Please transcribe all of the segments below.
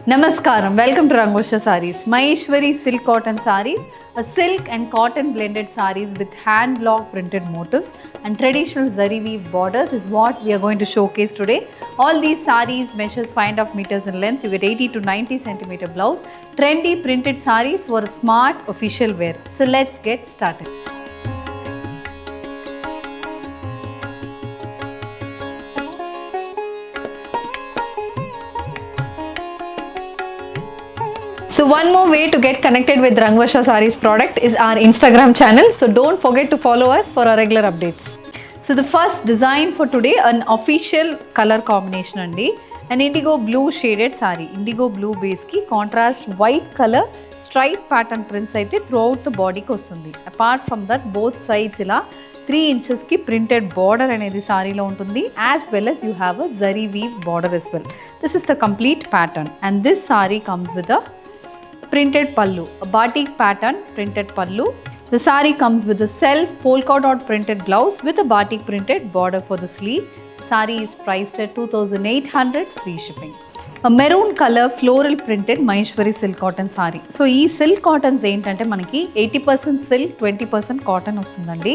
Namaskaram, welcome to Rangosha Sarees. Maheshwari Silk Cotton Sarees, a silk and cotton blended sarees with hand block printed motifs and traditional zari weave borders is what we are going to showcase today. All these sarees measures 5.5 meters in length. You get 80 to 90 centimeter blouse. Trendy printed sarees for a smart official wear. So let's get started. So one more way to get connected with Rangosha Sarees product is our Instagram channel. So don't forget to follow us for our regular updates. So the first design for today, an official color combination andi. An indigo blue shaded saree. Indigo blue base ki contrast white color stripe pattern prints aithe throughout the body ki vastundi. Apart from that, both sides ila 3 inches ki printed border anedi saree lo untundi, as well as you have a zari weave border as well. This is the complete pattern, and this saree comes with a printed pallu, a batik pattern printed pallu. The saree comes with a self polka dot printed blouse with a batik printed border for the sleeve. Saree is priced at 2,800, free shipping. A maroon color floral printed Maheshwari silk cotton saree. So ee silk cottons ఏంటంటే మనకి 80% silk 20% cotton వస్తుందండి.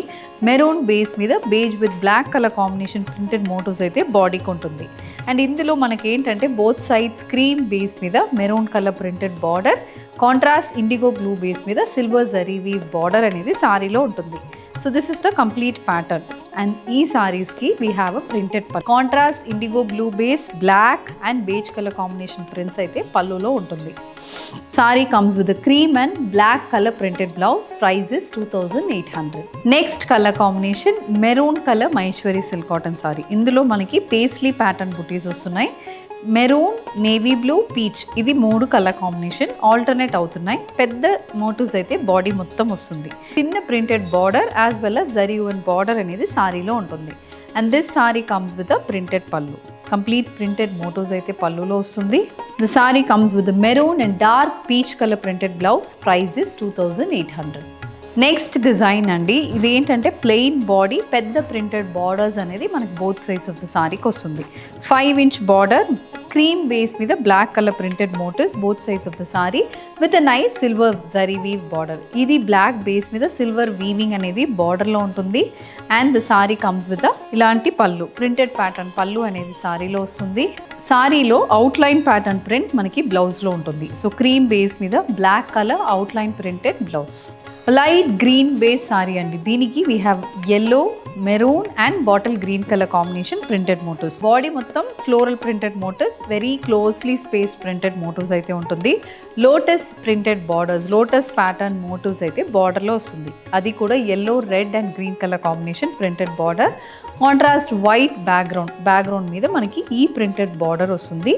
Maroon base మీద beige with black colour combination printed motifs అయితే బాడీకి ఉంటుంది. And ఇందులో మనకి ఏంటంటే బోత్ సైడ్స్ క్రీమ్ బేస్ మీద maroon colour printed border, contrast indigo blue base మీద సిల్వర్ జరీ వీవ్ బార్డర్ అనేది సారీలో ఉంటుంది. So this is the complete pattern. And ఈ సారీస్కి we have a printed pallu. Contrast indigo blue base black and beige colour combination prints అయితే పల్లులో ఉంటుంది. Sorry comes with cream and black colour printed blouse. Price is 2,800. Next colour combination maroon colour Maheshwari silk cotton sari. ఇందులో మనకి paisley pattern బుటీస్ వస్తున్నాయి. Maroon, navy blue, peach, ఇది 3 colour combination alternate అవుతున్నాయి. పెద్ద motifs అయితే బాడీ మొత్తం వస్తుంది. చిన్న printed border as well as zari woven border అనేది సారీలో ఉంటుంది. And this sari comes with a printed పల్లు. కంప్లీట్ ప్రింటెడ్ మోటివ్స్ అయితే పల్లులో వస్తుంది. The sari comes with maroon and dark peach colour printed blouse. Price is 2,800. Next design అండి, ఇది ఏంటంటే ప్లెయిన్ బాడీ, పెద్ద ప్రింటెడ్ బార్డర్స్ అనేది మనకి బోత్ సైడ్స్ ఆఫ్ ద సారీకి వస్తుంది. 5 inch బార్డర్, క్రీమ్ బేస్ మీద black colour printed motifs both sides of the sari with a nice silver zari weave border. ఇది బ్లాక్ బేస్ మీద సిల్వర్ వీవింగ్ అనేది బార్డర్లో ఉంటుంది. And the sari comes with ఇలాంటి పళ్ళు, ప్రింటెడ్ ప్యాటర్న్ పళ్ళు అనేది సారీలో వస్తుంది. సారీలో అవుట్లైన్ ప్యాటర్న్ ప్రింట్ మనకి బ్లౌజ్లో ఉంటుంది. సో క్రీమ్ బేస్ మీద black colour outline printed blouse. Light green base sari అండి. దీనికి we have yellow, maroon and bottle green colour combination printed motifs. Body మొత్తం floral printed motifs, very closely space printed motifs అయితే ఉంటుంది. Lotus printed borders, lotus pattern motifs అయితే బార్డర్లో వస్తుంది. అది కూడా yellow, red and green colour combination printed border. Contrast white background మీద మనకి ఈ ప్రింటెడ్ బార్డర్ వస్తుంది.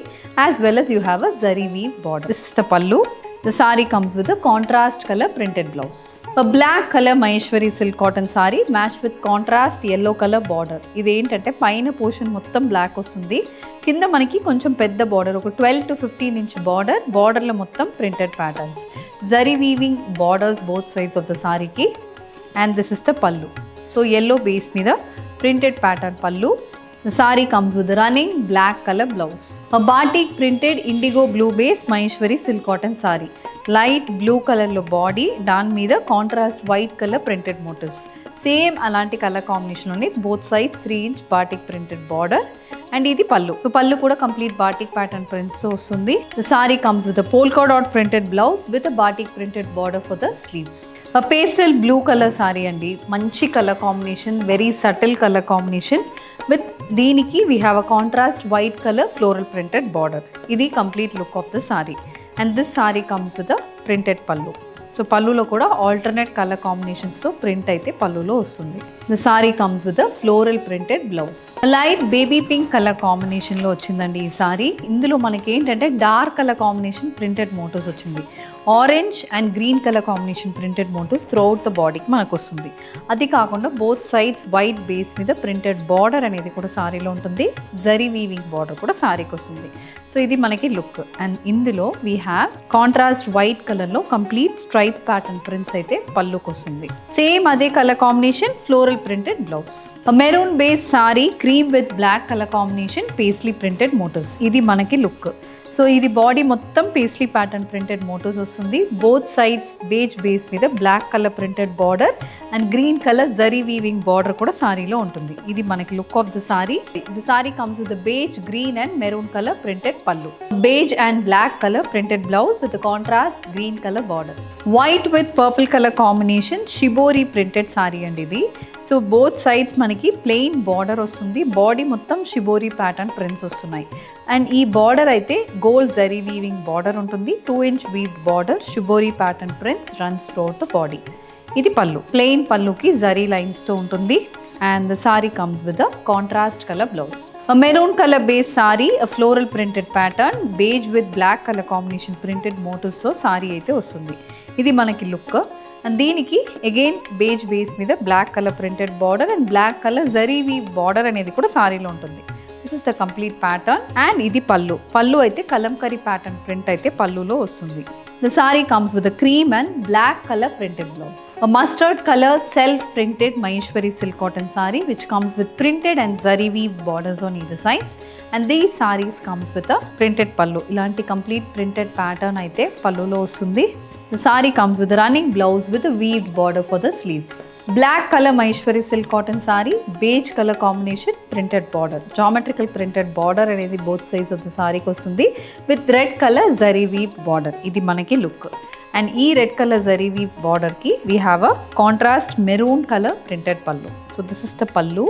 As well as you have a zari weave border. This is the pallu. The saree comes with a contrast color printed blouse. A black color Maheshwari silk cotton saree matched with contrast yellow color border. ఇది ఏంటంటే పైన portion మొత్తం black వస్తుంది, కింద మనకి కొంచెం పెద్ద border, ఒక 12 to 15 inch బార్డర్. బార్డర్లో మొత్తం printed patterns, zari weaving borders both sides of the సారీకి. And this is the pallu. So yellow base మీద printed pattern pallu. The saree comes with running black color blouse. A batik printed indigo blue base Maheshwari silk cotton saree. Light blue color lo body, దాని మీద contrast white colour printed motifs. Same అలాంటి colour combination ఉంది. Both sides 3 inch batik printed border. And ఇది pallu. So pallu కూడా complete batik pattern prints వస్తుంది. The sari comes with polka dot printed blouse with a batik printed border for the sleeves. A pastel blue color sari అండి. మంచి colour combination, very subtle colour combination. With దీనికి we have a contrast white colour floral printed border. ఇది complete look of the sari. And this sari comes with a printed pallu. So పల్లులో కూడా alternate colour కాంబినేషన్స్తో print అయితే పల్లులో వస్తుంది. The sari comes with a floral printed blouse. Light baby pink colour కాంబినేషన్లో వచ్చిందండి ఈ సారీ. ఇందులో మనకి ఏంటంటే dark colour combination printed motifs వచ్చింది. Orange and green colour combination printed motifs throughout the బాడీకి మనకు వస్తుంది. అది కాకుండా బోత్ సైడ్స్ వైట్ బేస్ మీద ప్రింటెడ్ బార్డర్ అనేది కూడా సారీలో ఉంటుంది. జరీ వీవింగ్ బార్డర్ కూడా సారీకి వస్తుంది. సో ఇది మనకి లుక్. అండ్ ఇందులో వీ హ్యావ్ కాంట్రాస్ట్ వైట్ కలర్లో కంప్లీట్ స్ట్రైప్ ప్యాటర్న్ ప్రింట్స్ అయితే పళ్ళుకి వస్తుంది. సేమ్ అదే colour combination floral printed blouse. Maroon base sari cream with black colour combination paisley printed motifs. ఇది మనకి లుక్. సో ఇది బాడీ మొత్తం పేస్లీ ప్యాటర్న్ ప్రింటెడ్ మోటివ్స్ వస్తుంది. బోత్ సైడ్స్ బేజ్ బేస్ మీద black colour printed border and green colour zari weaving border కూడా సారీలో ఉంటుంది. ఇది మనకి look of the sari. The sari comes with beige green and maroon colour printed pallu. Beige and black colour printed blouse with contrast green colour border. White with purple colour combination shibori printed sari అండి ఇది. So both sides మనకి plain border వస్తుంది. Body మొత్తం shibori pattern prints వస్తున్నాయి. And ఈ border అయితే gold zari weaving border ఉంటుంది. 2 inch weave border shibori pattern prints runs throughout the body. ఇది పల్లు. ప్లెయిన్ పల్లుకి జరీ లైన్స్తో ఉంటుంది. And the sari comes with a contrast colour blouse. Maroon colour base sari, floral printed pattern, beige with black colour combination printed మోటివ్స్తో సారీ అయితే వస్తుంది. ఇది మనకి లుక్. అండ్ దీనికి అగైన్ బేజ్ బేస్ మీద black colour printed border and black colour zari weave border అనేది కూడా సారీలో ఉంటుంది. This is the complete pattern. And ఇది పల్లు. పల్లు అయితే కలంకరీ ప్యాటర్న్ ప్రింట్ అయితే పల్లులో వస్తుంది. The saree comes with a cream and black color printed blouse. A mustard color self-printed Maheshwari silk cotton saree which comes with printed and zari weave borders on either sides. And these sarees comes with a printed pallu. Ilanti complete printed pattern aithe pallulo vastundi. The saree comes with a running blouse with a weaved border for the sleeves. Black color Maheshwari silk cotton saree, beige color combination printed border. Geometrical printed border అనేది both sides of the saree కి వస్తుంది with red color zari weave border. ఇది మనకి look. And ఈ red colour zari weave బార్డర్కి we have a contrast maroon colour printed pallu. So this is the పల్లు.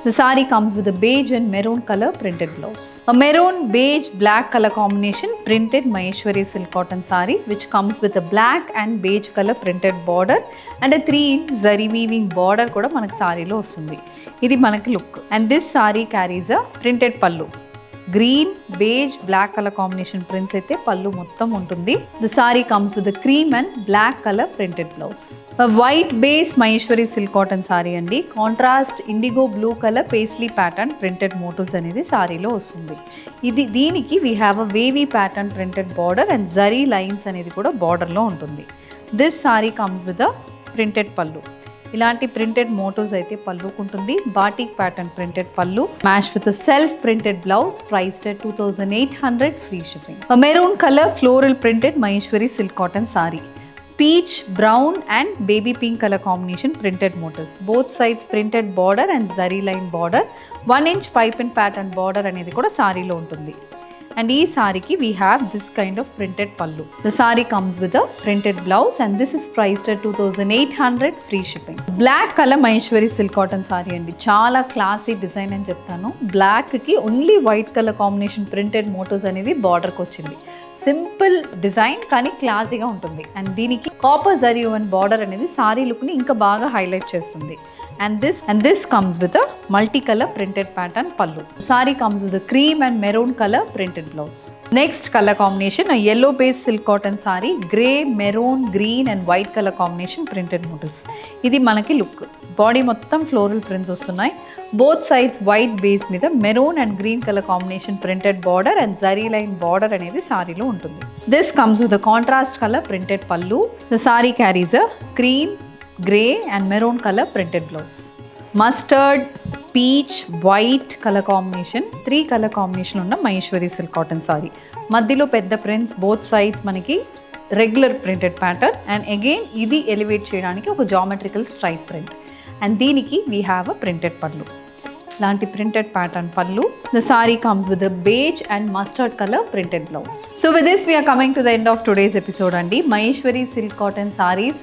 The saree comes with a beige and maroon color printed blouse. A maroon beige black color combination printed Maheshwari silk cotton saree which comes with a black and beige color printed border and a 3 inch zari weaving border kuda manaku saree lo vastundi. Idi manaki look. And this saree carries a printed pallu. Green beige black colour combination prints అయితే పళ్ళు మొత్తం ఉంటుంది. The sari comes with cream and black colour printed blouse. White base Maheshwari silk cotton sari అండి. Contrast indigo blue colour paisley pattern printed motifs అనేది సారీలో వస్తుంది. దీనికి we have a wavy pattern printed border and zari lines అనేది కూడా బార్డర్లో ఉంటుంది. This sari comes with a printed pallu. ఇలాంటి ప్రింటెడ్ మోటివ్స్ అయితే పళ్ళుకు ఉంటుంది. Batik pattern printed pallu match with self printed blouse priced at 2800 free shipping. Maroon colour floral printed Maheshwari silk cotton sari. Peach brown and baby pink colour combination printed motifs. Both sides printed border and zari line border. 1 inch pipe and pattern border అనేది కూడా సారీలో ఉంటుంది. And ee saree ki we have this kind of printed pallu. The saree comes with a printed blouse and this is priced at 2800 free shipping. Black color Maheshwari silk cotton saree andi. Chaala classy design ani cheptanu. Black ki only white color combination printed motifs anedi border ki vachindi. Simple design కానీ క్లాసీగా ఉంటుంది. And దీనికి copper zari woven border అనేది సారీ లుక్ని ఇంకా బాగా highlight చేస్తుంది. And this comes with a multi colour printed pattern pallu. Sari comes with cream and maroon colour printed blouse. Next colour combination yellow base silk cotton sari. Grey maroon green and white colour combination printed motifs. ఇది మనకి look. Body మొత్తం floral prints వస్తున్నాయి. Both sides white base మీద maroon and green colour combination printed border and zari line border అనేది సారీలో ఉంటుంది. This comes with contrast colour printed pallu. The sari carries a cream grey and maroon colour printed blouse. Mustard peach white colour combination 3 colour combination ఉన్న Maheshwari silk cotton sari. మధ్యలో పెద్ద prints, both sides మనకి regular printed pattern and again ఇది elevate చేయడానికి ఒక geometrical stripe print. And దీనికి we have a printed పల్లు. లాంటి printed pattern pallu. The saree comes with a beige and mustard color printed blouse. So with this we are coming to the end of today's episode andi. Maheshwari silk cotton sarees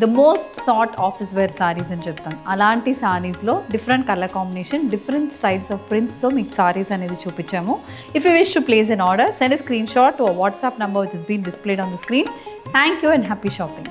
the most sought office wear sarees అని చెప్తాను. అలాంటి సారీస్లో different colour combination, different styles of ప్రింట్స్తో మీకు సారీస్ అనేది చూపించాము. If you wish to place an order, send a screenshot to a WhatsApp number which is being displayed on the screen. Thank you and happy shopping.